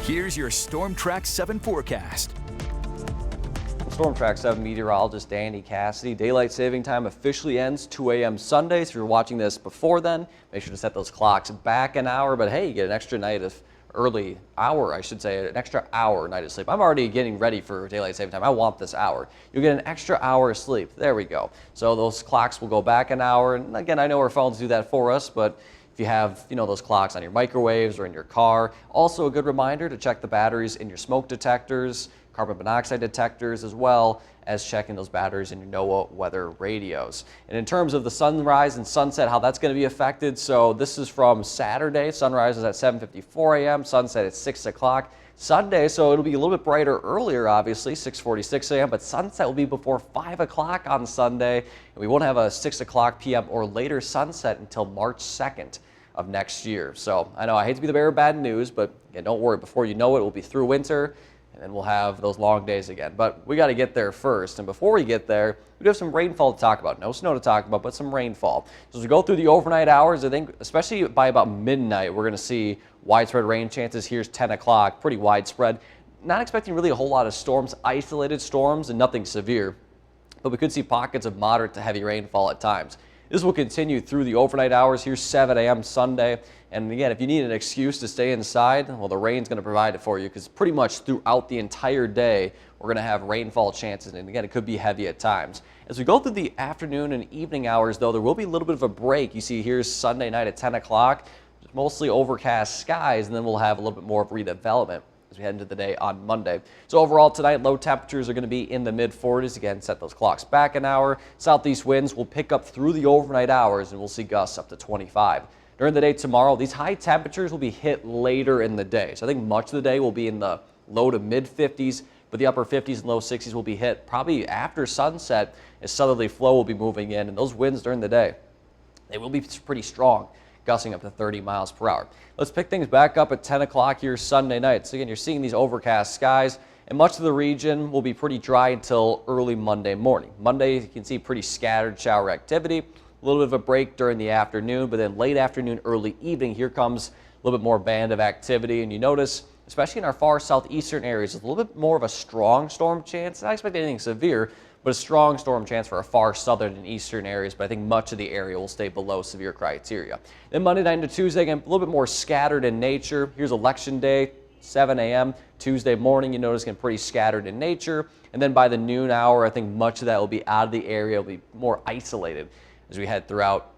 Here's your Storm Track 7 forecast. Storm Track 7 meteorologist Danny Cassidy. Daylight saving time officially ends 2 a.m. Sunday. So if you're watching this before then, make sure to set those clocks back an hour. But hey, you get an extra night of an extra hour night of sleep. I'm already getting ready for daylight saving time. I want this hour. You'll get an extra hour of sleep. There we go. So those clocks will go back an hour. And again, I know our phones do that for us, but if you have, those clocks on your microwaves or in your car, also a good reminder to check the batteries in your smoke detectors, carbon monoxide detectors, as well as checking those batteries in your NOAA weather radios. And in terms of the sunrise and sunset, how that's going to be affected, so this is from Saturday. Sunrise is at 7:54 a.m., sunset at 6 o'clock. Sunday, so it'll be a little bit brighter earlier, obviously, 6:46 a.m., but sunset will be before 5 o'clock on Sunday, and we won't have a 6 o'clock p.m. or later sunset until March 2nd of next year. So I know I hate to be the bearer of bad news, but again, don't worry. Before you know it, we'll be through winter, and then we'll have those long days again. But we got to get there first. And before we get there, we do have some rainfall to talk about. No snow to talk about, but some rainfall. So as we go through the overnight hours, I think especially by about midnight, we're going to see widespread rain chances. Here's 10 o'clock, pretty widespread. Not expecting really a whole lot of storms, isolated storms, and nothing severe. But we could see pockets of moderate to heavy rainfall at times. This will continue through the overnight hours. Here's 7 a.m. Sunday. And again, if you need an excuse to stay inside, well, the rain's going to provide it for you, because pretty much throughout the entire day, we're going to have rainfall chances. And again, it could be heavy at times. As we go through the afternoon and evening hours, though, there will be a little bit of a break. You see here's Sunday night at 10 o'clock, mostly overcast skies, and then we'll have a little bit more of redevelopment as we head into the day on Monday. So overall tonight, low temperatures are going to be in the mid-40s. Again, set those clocks back an hour. Southeast winds will pick up through the overnight hours, and we'll see gusts up to 25. During the day tomorrow, these high temperatures will be hit later in the day. So I think much of the day will be in the low to mid-50s, but the upper 50s and low 60s will be hit probably after sunset, as southerly flow will be moving in, and those winds during the day, they will be pretty strong, gusting up to 30 miles per hour. Let's pick things back up at 10 o'clock here Sunday night. So again, you're seeing these overcast skies, and much of the region will be pretty dry until early Monday morning. Monday, you can see pretty scattered shower activity, a little bit of a break during the afternoon, but then late afternoon, early evening, here comes a little bit more band of activity. And you notice, especially in our far southeastern areas, a little bit more of a strong storm chance. Not expect anything severe, but a strong storm chance for our far southern and eastern areas, but I think much of the area will stay below severe criteria. Then Monday night into Tuesday, again, a little bit more scattered in nature. Here's election day, 7 a.m. Tuesday morning, you notice, again, pretty scattered in nature. And then by the noon hour, I think much of that will be out of the area, will be more isolated as we head throughout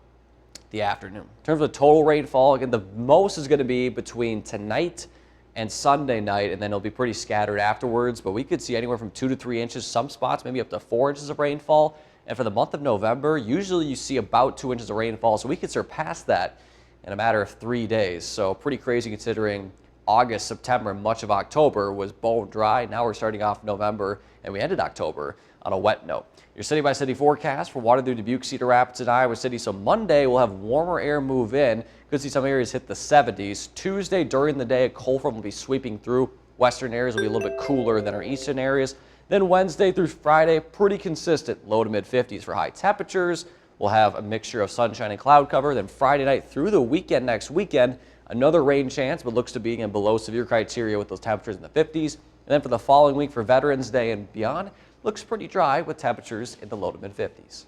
the afternoon. In terms of total rainfall, again, the most is going to be between tonight and Sunday night, and then it'll be pretty scattered afterwards, but we could see anywhere from 2 to 3 inches, some spots maybe up to 4 inches of rainfall. And for the month of November, usually you see about 2 inches of rainfall, so we could surpass that in a matter of 3 days. So pretty crazy considering August, September, and much of October was bone dry. Now we're starting off November, and we ended October on a wet note. Your city-by-city forecast for Waterloo, Dubuque, Cedar Rapids, and Iowa City. So Monday, we'll have warmer air move in. Could see some areas hit the 70s. Tuesday, during the day, a cold front will be sweeping through. Western areas will be a little bit cooler than our eastern areas. Then Wednesday through Friday, pretty consistent, low to mid-50s for high temperatures. We'll have a mixture of sunshine and cloud cover. Then Friday night through the weekend, next weekend, another rain chance, but looks to be in below severe criteria with those temperatures in the 50s. And then for the following week, for Veterans Day and beyond, looks pretty dry with temperatures in the low to mid-50s.